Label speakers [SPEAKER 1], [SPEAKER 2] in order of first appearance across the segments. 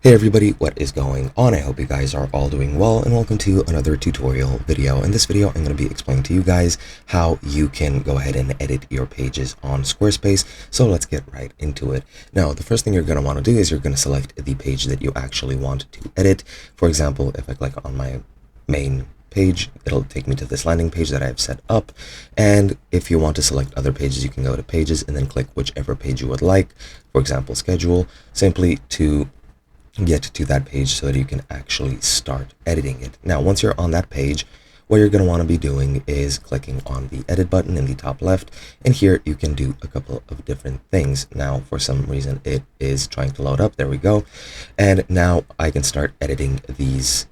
[SPEAKER 1] Hey everybody, what is going on? I hope you guys are all doing well, and welcome to another tutorial video. In this video, I'm going to be explaining to you guys how you can go ahead and edit your pages on Squarespace. So let's get right into it. Now, the first thing you're going to want to do is you're going to select the page that you actually want to edit. For example, if I click on my main page, it'll take me to this landing page that I've set up. And if you want to select other pages, you can go to pages and then click whichever page you would like. For example, schedule, simply to get to that page so that you can actually start editing it. Now, once you're on that page, what you're going to want to be doing is clicking on the edit button in the top left, and here you can do a couple of different things. Now, for some reason, it is trying to load up. There we go. And now I can start editing these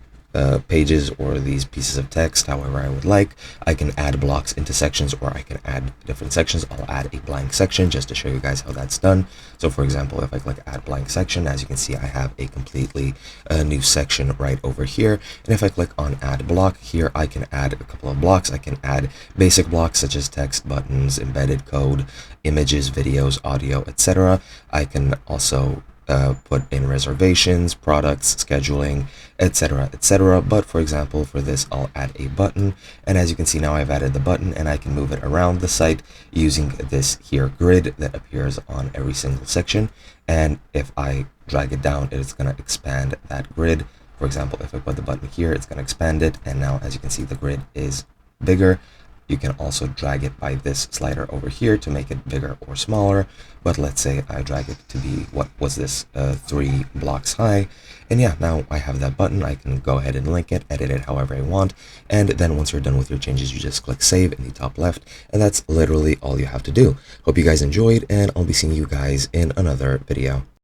[SPEAKER 1] pages or these pieces of text however I would like. I can add blocks into sections, or I can add different sections. I'll add a blank section just to show you guys how that's done. So for example, if I click add blank section, as you can see, I have a completely new section right over here. And if I click on add block here, I can add a couple of blocks. I can add basic blocks such as text, buttons, embedded code, images, videos, audio, etc. I can also put in reservations, products, scheduling, etc, etc. But for example, for this, I'll add a button, and as you can see, now I've added the button, and I can move it around the site using this here grid that appears on every single section. And if I drag it down, it's going to expand that grid. For example, if I put the button here, it's going to expand it, and now as you can see, the grid is bigger. You can also drag it by this slider over here to make it bigger or smaller. But let's say I drag it to be, what was this, 3 blocks high. And yeah, now I have that button. I can go ahead and link it, edit it however I want. And then once you're done with your changes, you just click save in the top left. And that's literally all you have to do. Hope you guys enjoyed, and I'll be seeing you guys in another video.